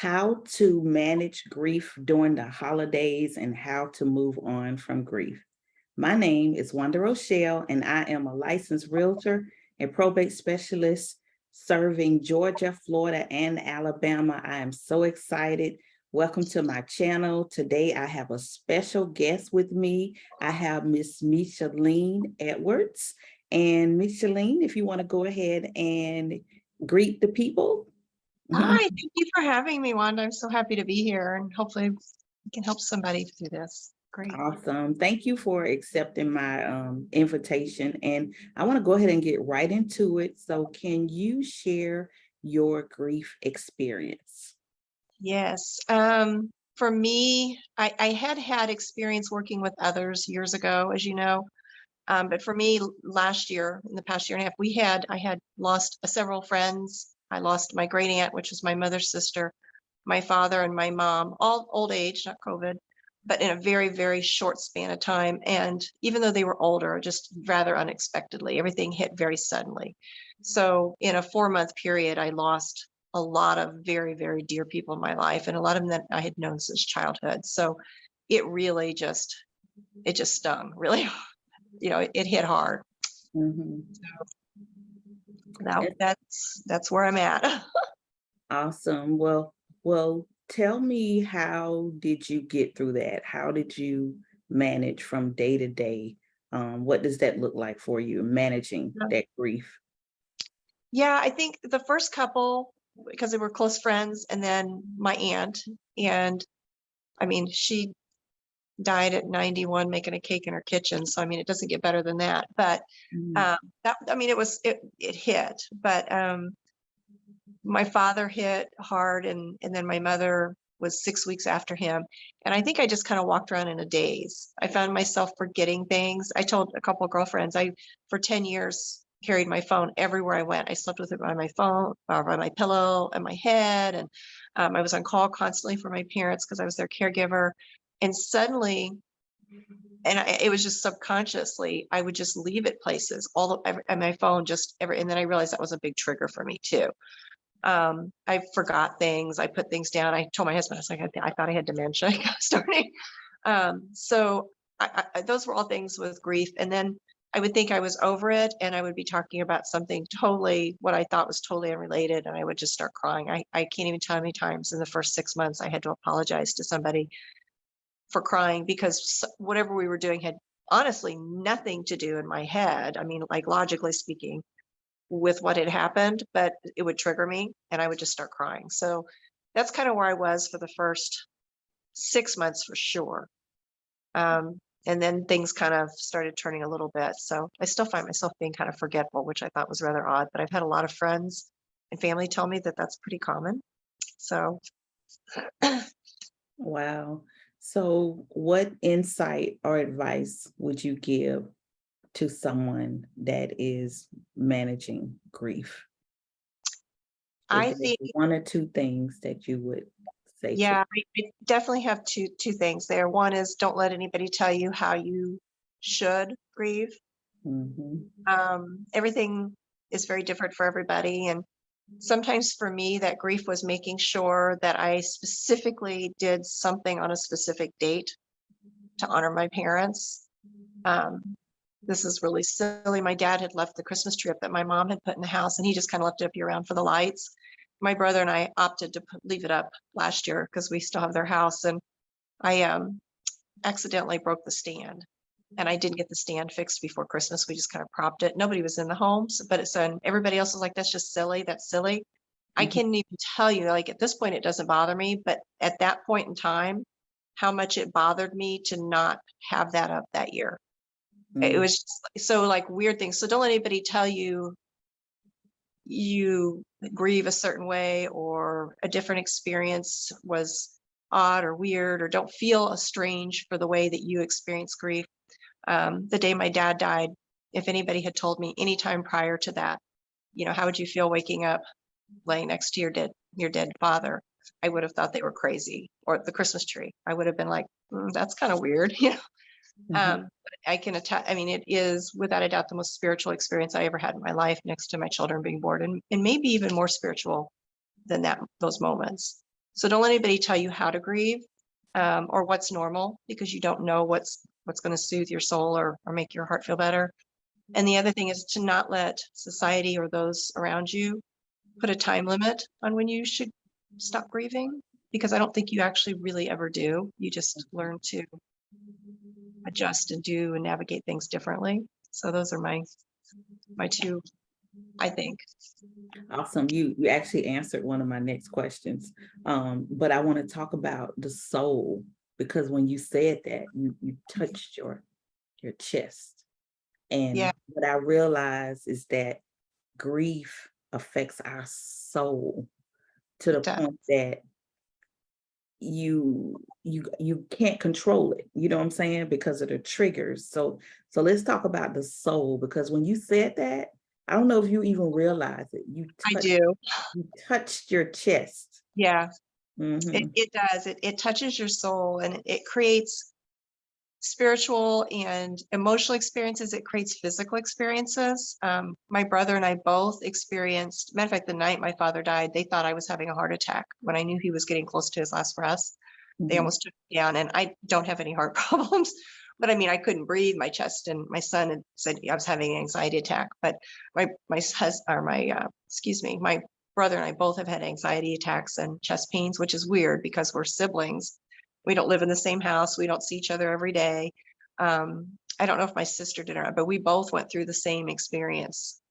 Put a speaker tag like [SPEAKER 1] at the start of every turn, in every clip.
[SPEAKER 1] how to manage grief during the holidays and how to move on from grief. My name is Wanda Rochelle, and I am a licensed realtor and probate specialist serving Georgia, Florida, and Alabama. I am so excited. Welcome to my channel. Today, I have a special guest with me. I have Miss Micheline Edwards. And Micheline, if you want to go ahead and greet the people.
[SPEAKER 2] Hi, thank you for having me, Wanda. I'm so happy to be here, and hopefully we can help somebody through this. Great.
[SPEAKER 1] Awesome. Thank you for accepting my invitation. And I want to go ahead and get right into it. So can you share your grief experience?
[SPEAKER 2] Yes. For me, I had experience working with others years ago, as you know. But for me, last year, in the past year and a half, I had lost several friends. I lost my great aunt, which was my mother's sister, my father, and my mom, all old age, not COVID, but in a very, very short span of time. And even though they were older, just rather unexpectedly, everything hit very suddenly. So in a 4-month period, I lost a lot of very, very dear people in my life, and a lot of them that I had known since childhood. So it really it just stung really, it hit hard.
[SPEAKER 1] Mhm.
[SPEAKER 2] Now that's where I'm at.
[SPEAKER 1] Awesome. Well, tell me, how did you get through that? How did you manage from day to day? What does that look like for you, managing that grief?
[SPEAKER 2] Yeah, I think the first couple, because they were close friends, and then my aunt, and I mean, she died at 91 making a cake in her kitchen. So I mean, it doesn't get better than that. But
[SPEAKER 1] Mhm.
[SPEAKER 2] that I mean, it hit. But my father hit hard, and then my mother was 6 weeks after him. And I think I just kind of walked around in a daze. I found myself forgetting things. I told a couple of girlfriends, I for 10 years carried my phone everywhere I went. I slept with it by my phone, or by my pillow and my head. And I was on call constantly for my parents because I was their caregiver. And suddenly, it was just subconsciously, I would just leave it places, and my phone and then I realized that was a big trigger for me too. I forgot things. I put things down. I told my husband, I was like, I thought I had dementia starting. So those were all things with grief. And then I would think I was over it, and I would be talking about something totally, what I thought was totally unrelated. And I would just start crying. I can't even tell how many times in the first 6 months I had to apologize to somebody for crying, because whatever we were doing had honestly nothing to do in my head. I mean, like logically speaking, with what had happened, but it would trigger me and I would just start crying. So that's kind of where I was for the first 6 months for sure. And then things kind of started turning a little bit. So I still find myself being kind of forgetful, which I thought was rather odd, but I've had a lot of friends and family tell me that that's pretty common. So
[SPEAKER 1] Wow. So what insight or advice would you give to someone that is managing grief? If
[SPEAKER 2] I
[SPEAKER 1] there's
[SPEAKER 2] think,
[SPEAKER 1] one or two things that you would say to.
[SPEAKER 2] yeah, I definitely have two things there. One is, don't let anybody tell you how you should grieve.
[SPEAKER 1] Mhm.
[SPEAKER 2] Everything is very different for everybody. And sometimes for me, that grief was making sure that I specifically did something on a specific date to honor my parents. Um, this is really silly. My dad had left the Christmas tree up that my mom had put in the house, and he just kind of left it up year round for the lights. My brother and I opted to leave it up last year because we still have their house. And I accidentally broke the stand, and I didn't get the stand fixed before Christmas. We just kind of propped it. Nobody was in the homes, but it's and everybody else was like, "That's just silly. That's silly." I
[SPEAKER 1] Mhm.
[SPEAKER 2] can't even tell you. Like at this point, it doesn't bother me, but at that point in time, how much it bothered me to not have that up that year. It
[SPEAKER 1] Mm.
[SPEAKER 2] was just so like weird things. So don't let anybody tell you you grieve a certain way, or a different experience was odd or weird, or don't feel strange for the way that you experience grief. The day my dad died, if anybody had told me any time prior to that, how would you feel waking up laying next to your dead father? I would have thought they were crazy. Or the Christmas tree, I would have been like, that's kind of weird.
[SPEAKER 1] Mhm.
[SPEAKER 2] But I can attest. I mean, it is without a doubt the most spiritual experience I ever had in my life, next to my children being born, and maybe even more spiritual than those moments. So don't let anybody tell you how to grieve, or what's normal, because you don't know what's going to soothe your soul or make your heart feel better. And the other thing is to not let society or those around you put a time limit on when you should stop grieving, because I don't think you actually really ever do. You just learn to adjust and do and navigate things differently. So those are my two, I think.
[SPEAKER 1] Awesome. You actually answered one of my next questions. But I want to talk about the soul, because when you said that, you touched your chest.
[SPEAKER 2] Yeah,
[SPEAKER 1] And what I realize is that grief affects our soul to the
[SPEAKER 2] it does.
[SPEAKER 1] point that you can't control it. You know what I'm saying? Because of the triggers. So let's talk about the soul, because when you said that, I don't know if you even realize it.
[SPEAKER 2] I do.
[SPEAKER 1] You touched your chest.
[SPEAKER 2] Yeah,
[SPEAKER 1] Hmm.
[SPEAKER 2] it does. It touches your soul, and it creates spiritual and emotional experiences. It creates physical experiences. My brother and I both experienced, matter of fact, the night my father died, they thought I was having a heart attack. When I knew he was getting close to his last breaths, they
[SPEAKER 1] Hmm.
[SPEAKER 2] almost took me down. And I don't have any heart problems, but I mean, I couldn't breathe. My chest, and my son had said I was having an anxiety attack. But my brother and I both have had anxiety attacks and chest pains, which is weird because we're siblings. We don't live in the same house. We don't see each other every day. I don't know if my sister did or not, but we both went through the same experience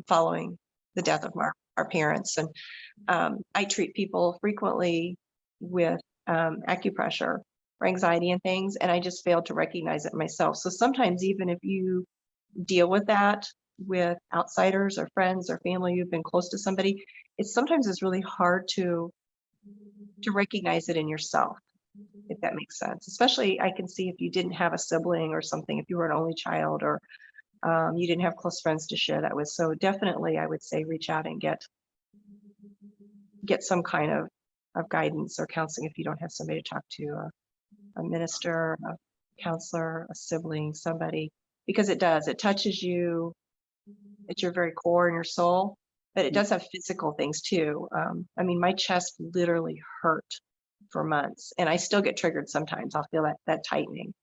[SPEAKER 2] following the death of our parents. And I treat people frequently with acupressure for anxiety and things, and I just failed to recognize it myself. So sometimes, even if you deal with that with outsiders or friends or family, you've been close to somebody, sometimes it's really hard to recognize it in yourself, if that makes sense. Especially, I can see if you didn't have a sibling or something, if you were an only child, or you didn't have close friends to share that with. So definitely, I would say reach out and get some kind of guidance or counseling if you don't have somebody to talk to, a minister, a counselor, a sibling, somebody, because it touches you at your very core in your soul, but it does have physical things too. I mean, my chest literally hurt for months, and I still get triggered sometimes. I'll feel that tightening,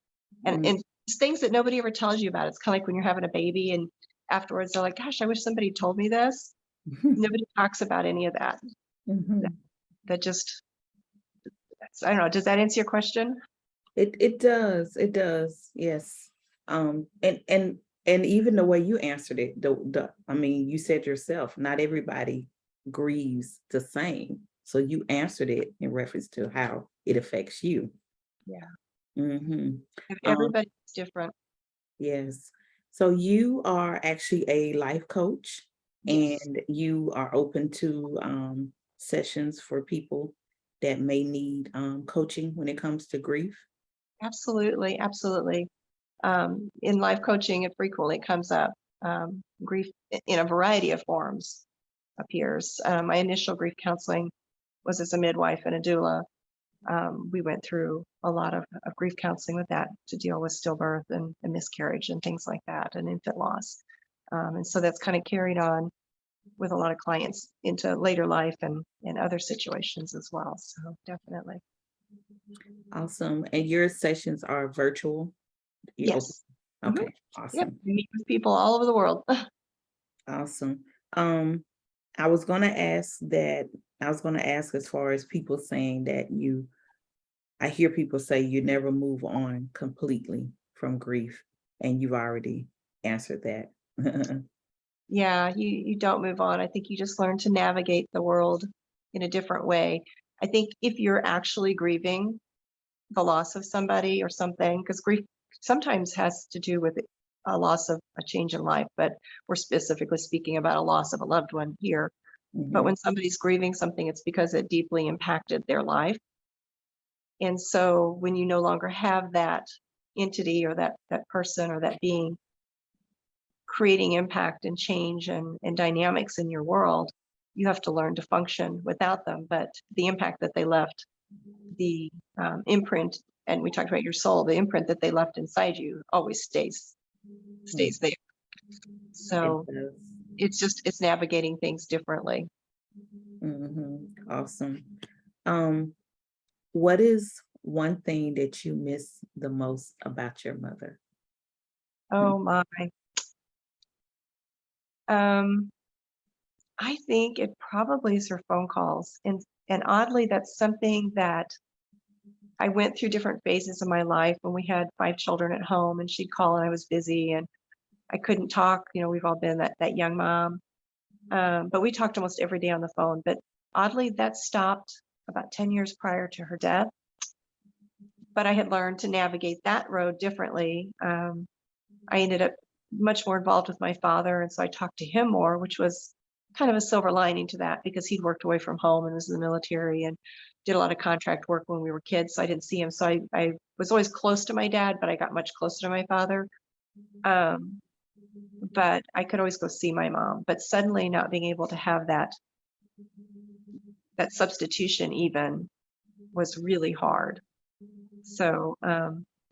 [SPEAKER 2] and it's things that nobody ever tells you about. It's kind of like when you're having a baby, and afterwards they're like, "Gosh, I wish somebody told me this." Nobody talks about any of that. That,
[SPEAKER 1] Hmm.
[SPEAKER 2] that just, I don't know. Does that answer your question?
[SPEAKER 1] It does. It does. Yes. And even the way you answered it, I mean, you said yourself, not everybody grieves the same. So you answered it in reference to how it affects you.
[SPEAKER 2] Yeah.
[SPEAKER 1] Hmm.
[SPEAKER 2] Everybody's different.
[SPEAKER 1] Yes. So you are actually a life coach,
[SPEAKER 2] Yes.
[SPEAKER 1] and you are open to sessions for people that may need coaching when it comes to grief.
[SPEAKER 2] Absolutely. Absolutely. In life coaching, it frequently comes up. Grief in a variety of forms appears. My initial grief counseling was as a midwife and a doula. We went through a lot of grief counseling with that to deal with stillbirth and miscarriage and things like that, and infant loss. And so that's kind of carried on with a lot of clients into later life and other situations as well. So definitely.
[SPEAKER 1] Awesome. And your sessions are virtual? You open?
[SPEAKER 2] Yes. Mhm.
[SPEAKER 1] Okay,
[SPEAKER 2] Yep.
[SPEAKER 1] awesome.
[SPEAKER 2] We meet with people all over the world.
[SPEAKER 1] Awesome. Um, I was gonna ask that, I was gonna ask as far as people saying that I hear people say you never move on completely from grief, and you've already answered that.
[SPEAKER 2] Yeah, you don't move on. I think you just learn to navigate the world in a different way. I think if you're actually grieving the loss of somebody or something, because grief sometimes has to do with a loss of a change in life, but we're specifically speaking about a loss of a loved one here. But
[SPEAKER 1] Mhm.
[SPEAKER 2] when somebody's grieving something, it's because it deeply impacted their life. And so when you no longer have that entity or that person or that being creating impact and change and dynamics in your world, you have to learn to function without them. But the impact that they left, the imprint, and we talked about your soul, the imprint that they left inside you always stays there.
[SPEAKER 1] It
[SPEAKER 2] So
[SPEAKER 1] does.
[SPEAKER 2] it's navigating things differently.
[SPEAKER 1] Awesome. Um, What is one thing that you miss the most about your mother?
[SPEAKER 2] Oh my. Um, I think it probably is her phone calls. And oddly, that's something that I went through different phases of my life when we had 5 children at home and she'd call and I was busy and I couldn't talk. We've all been that young mom. But we talked almost every day on the phone. But oddly, that stopped about 10 years prior to her death. But I had learned to navigate that road differently. I ended up much more involved with my father, and so I talked to him more, which was kind of a silver lining to that because he'd worked away from home and was in the military and did a lot of contract work when we were kids, so I didn't see him. So I was always close to my dad, but I got much closer to my father. Um, but I could always go see my mom. But suddenly not being able to have that substitution even was really hard. So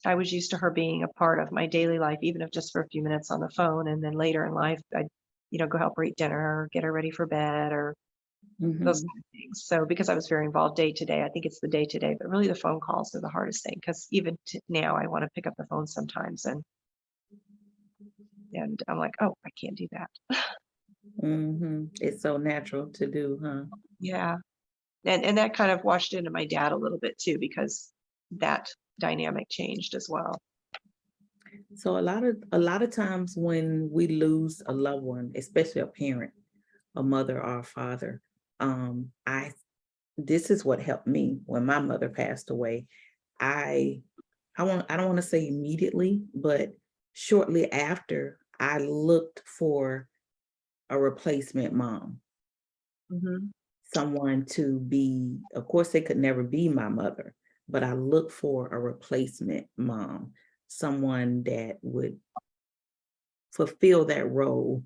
[SPEAKER 2] I was used to her being a part of my daily life, even if just for a few minutes on the phone. And then later in life, I'd, go help her eat dinner or get her ready for bed or those
[SPEAKER 1] Mhm.
[SPEAKER 2] kind of things. So because I was very involved day to day, I think it's the day to day, but really the phone calls are the hardest thing because even now I want to pick up the phone sometimes and I'm like, oh, I can't do that.
[SPEAKER 1] Mhm. It's so natural to do, huh?
[SPEAKER 2] Yeah. And that kind of washed into my dad a little bit too, because that dynamic changed as well.
[SPEAKER 1] So a lot of times when we lose a loved one, especially a parent, a mother or a father, I this is what helped me when my mother passed away. I I don't want to say immediately, but shortly after, I looked for a replacement mom,
[SPEAKER 2] Hmm.
[SPEAKER 1] someone to be, of course, they could never be my mother, but I looked for a replacement mom, someone that would fulfill that role,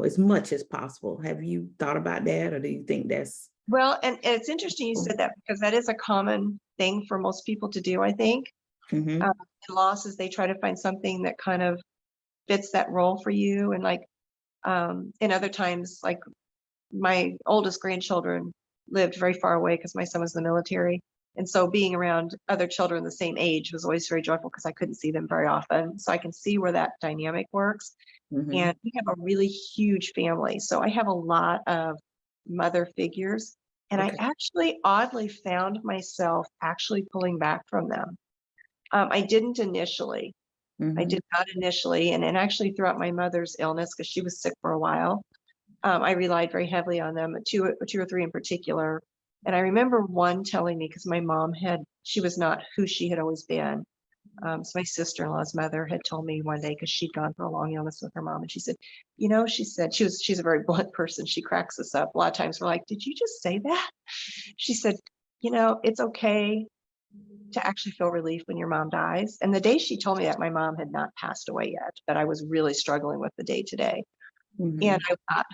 [SPEAKER 1] as much as possible. Have you thought about that, or do you think that's
[SPEAKER 2] Well, and it's interesting you said that because that is a common thing for most people to do, I think.
[SPEAKER 1] Mhm,
[SPEAKER 2] In losses, they try to find something that kind of fits that role for you. And like in other times, like my oldest grandchildren lived very far away because my son was in the military. And so being around other children the same age was always very joyful because I couldn't see them very often. So I can see where that dynamic works.
[SPEAKER 1] mhm.
[SPEAKER 2] And we have a really huge family. So I have a lot of mother figures. And I
[SPEAKER 1] Okay.
[SPEAKER 2] actually oddly found myself actually pulling back from them. I didn't initially. I
[SPEAKER 1] Mhm,
[SPEAKER 2] did not initially. And actually throughout my mother's illness, because she was sick for a while, I relied very heavily on them, two or three in particular. And I remember one telling me, because my mom she was not who she had always been. So my sister-in-law's mother had told me one day because she'd gone through a long illness with her mom, and she said, she said she's a very blunt person. She cracks us up. A lot of times we're like, "Did you just say that?" She said, it's okay to actually feel relief when your mom dies. And the day she told me that, my mom had not passed away yet, but I was really struggling with the day to day. And
[SPEAKER 1] mhm,
[SPEAKER 2] I thought,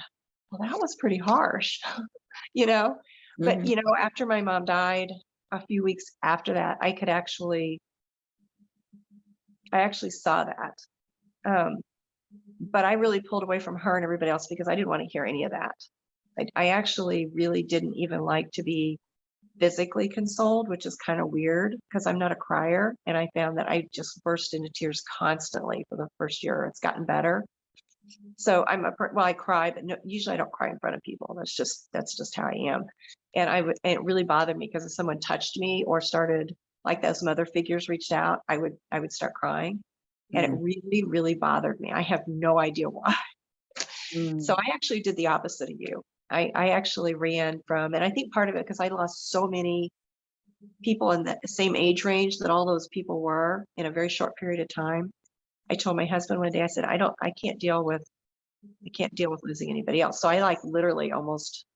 [SPEAKER 2] well, that was pretty harsh, you know. But
[SPEAKER 1] mhm,
[SPEAKER 2] after my mom died, a few weeks after that, I actually saw that. Um, but I really pulled away from her and everybody else because I didn't want to hear any of that. I actually really didn't even like to be physically consoled, which is kind of weird because I'm not a crier. And I found that I just burst into tears constantly for the first year. It's gotten better. So well, I cry, but no, usually I don't cry in front of people. That's just how I am. And it really bothered me because if someone touched me or started like those mother figures reached out, I would start crying. And it
[SPEAKER 1] mhm,
[SPEAKER 2] really, really bothered me. I have no idea why. So
[SPEAKER 1] mm.
[SPEAKER 2] I actually did the opposite of you. I actually ran from, and I think part of it because I lost so many people in the same age range that all those people were in a very short period of time. I told my husband one day, I said, I can't deal with losing anybody else. So I like literally almost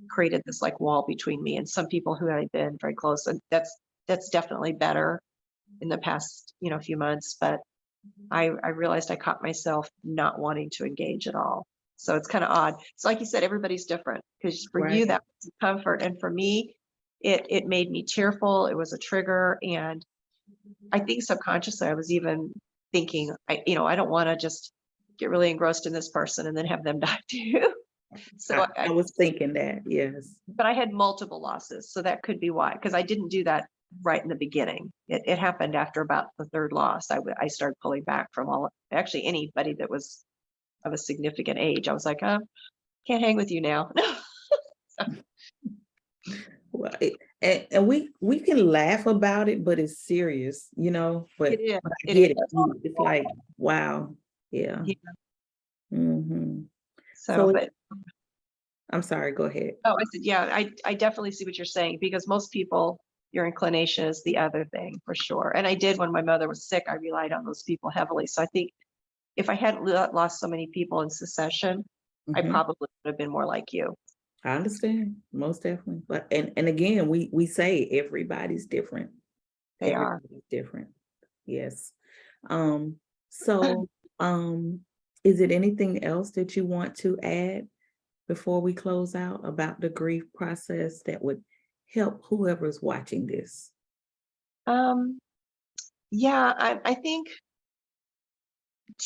[SPEAKER 2] created this like wall between me and some people who had been very close. And that's definitely better in the past, few months. But I realized I caught myself not wanting to engage at all. So it's kind of odd. It's like you said, everybody's different because for you
[SPEAKER 1] Right.
[SPEAKER 2] that was a comfort, and for me, it made me tearful. It was a trigger, and I think subconsciously I was even thinking, I don't want to just get really engrossed in this person and then have them die too. So
[SPEAKER 1] I was thinking that, yes.
[SPEAKER 2] but I had multiple losses, so that could be why, because I didn't do that right in the beginning. It happened after about the third loss. I started pulling back from actually anybody that was of a significant age. I was like, can't hang with you now. So
[SPEAKER 1] Well, and we can laugh about it, but it's serious,
[SPEAKER 2] it
[SPEAKER 1] but
[SPEAKER 2] is.
[SPEAKER 1] but I
[SPEAKER 2] It is.
[SPEAKER 1] get it. It's like, wow. Yeah.
[SPEAKER 2] Yeah.
[SPEAKER 1] hmm
[SPEAKER 2] So,
[SPEAKER 1] So
[SPEAKER 2] but
[SPEAKER 1] I'm sorry, go ahead.
[SPEAKER 2] oh, I said, yeah, I definitely see what you're saying because most people, your inclination is the other thing for sure. And I did when my mother was sick, I relied on those people heavily. So I think if I hadn't lost so many people in succession, I
[SPEAKER 1] hmm
[SPEAKER 2] probably would have been more like you.
[SPEAKER 1] I understand, most definitely. But and again, we say everybody's different.
[SPEAKER 2] They are.
[SPEAKER 1] Everybody's different. Yes. Um, so is it anything else that you want to add before we close out about the grief process that would help whoever's watching this?
[SPEAKER 2] Um, yeah, I think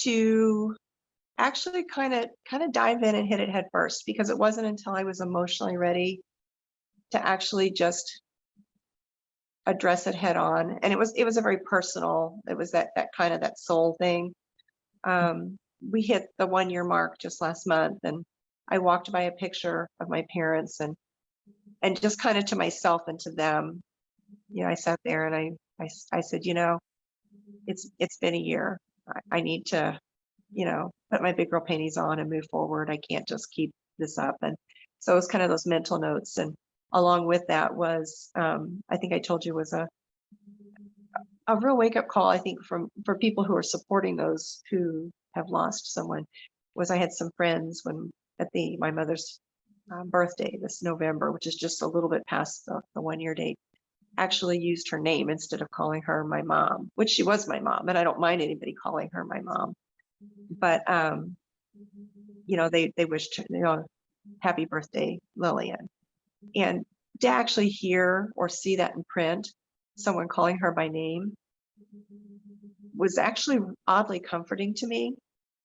[SPEAKER 2] to actually kind of dive in and hit it head first because it wasn't until I was emotionally ready to actually just address it head on. And it was a very personal, it was that kind of that soul thing. We hit the 1 year mark just last month and I walked by a picture of my parents and just kind of to myself and to them, I sat there and I said, it's been a year. I need to, put my big girl panties on and move forward. I can't just keep this up. And so it was kind of those mental notes. And along with that was, I think I told you was a real wake up call, I think, for people who are supporting those who have lost someone, was I had some friends when at my mother's birthday this November, which is just a little bit past the 1 year date, actually used her name instead of calling her my mom, which she was my mom, and I don't mind anybody calling her my mom. But they wished her, happy birthday, Lillian. And to actually hear or see that in print, someone calling her by name was actually oddly comforting to me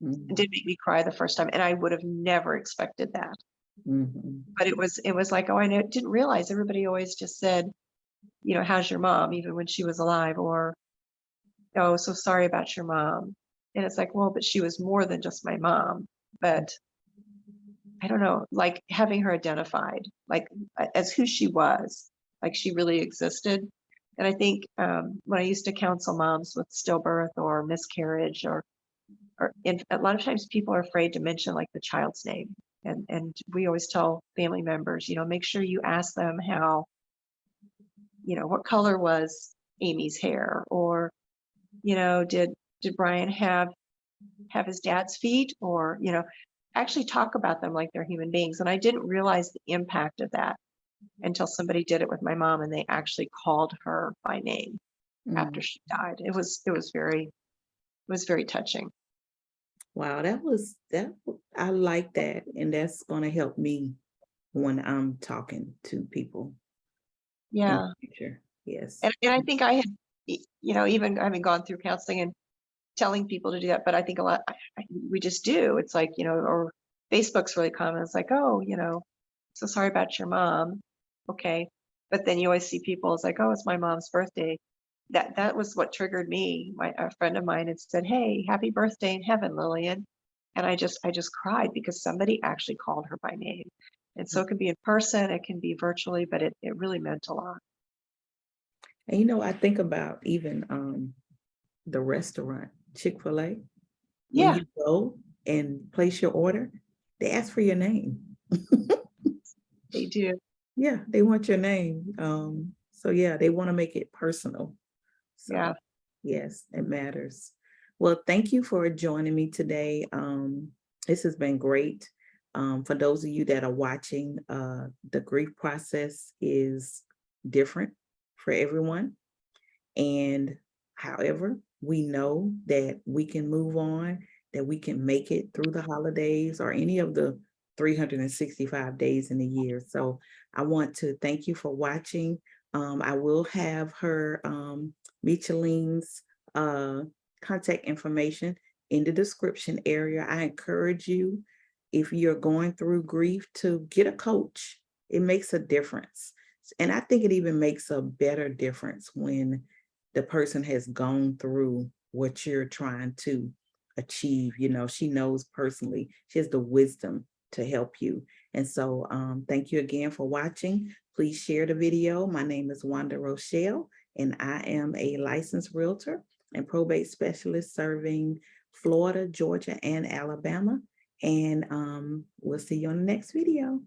[SPEAKER 2] and
[SPEAKER 1] Mhm,
[SPEAKER 2] did make me cry the first time. And I would have never expected that.
[SPEAKER 1] mhm,
[SPEAKER 2] But it was like, oh, didn't realize everybody always just said, how's your mom, even when she was alive, or oh, so sorry about your mom. And it's like, well, but she was more than just my mom. But I don't know, like having her identified, like as who she was, like she really existed. And I think when I used to counsel moms with stillbirth or miscarriage, or a lot of times people are afraid to mention like the child's name. And we always tell family members, make sure you ask them how, what color was Amy's hair, or, did Brian have his dad's feet, or, actually talk about them like they're human beings. And I didn't realize the impact of that until somebody did it with my mom and they actually called her by name
[SPEAKER 1] mm.
[SPEAKER 2] after she died. It was very touching.
[SPEAKER 1] Wow, I like that, and that's gonna help me when I'm talking to people in
[SPEAKER 2] Yeah.
[SPEAKER 1] the future. Yes.
[SPEAKER 2] And I think I had, even having gone through counseling and telling people to do that, but I think a lot, we just do. It's like, or Facebook's really common. It's like, oh, so sorry about your mom. Okay. But then you always see people, it's like, oh, it's my mom's birthday. That was what triggered me. A friend of mine had said, hey, happy birthday in heaven, Lillian. And I just cried because somebody actually called her by name. And so it can be in person, it can be virtually, but it really meant a lot.
[SPEAKER 1] And I think about even the restaurant, Chick-fil-A, when
[SPEAKER 2] Yeah,
[SPEAKER 1] you go and place your order, they ask for your name.
[SPEAKER 2] they do.
[SPEAKER 1] Yeah, they want your name. So yeah, they want to make it personal.
[SPEAKER 2] Yeah.
[SPEAKER 1] So yes, it matters. Well, thank you for joining me today. This has been great. For those of you that are watching, the grief process is different for everyone. And however, we know that we can move on, that we can make it through the holidays or any of the 365 days in a year. So I want to thank you for watching. I will have her Micheline's contact information in the description area. I encourage you if you're going through grief, to get a coach. It makes a difference. And I think it even makes a better difference when the person has gone through what you're trying to achieve. She knows personally, she has the wisdom to help you. And so thank you again for watching. Please share the video. My name is Wanda Rochelle, and I am a licensed realtor and probate specialist serving Florida, Georgia, and Alabama. And we'll see you on the next video.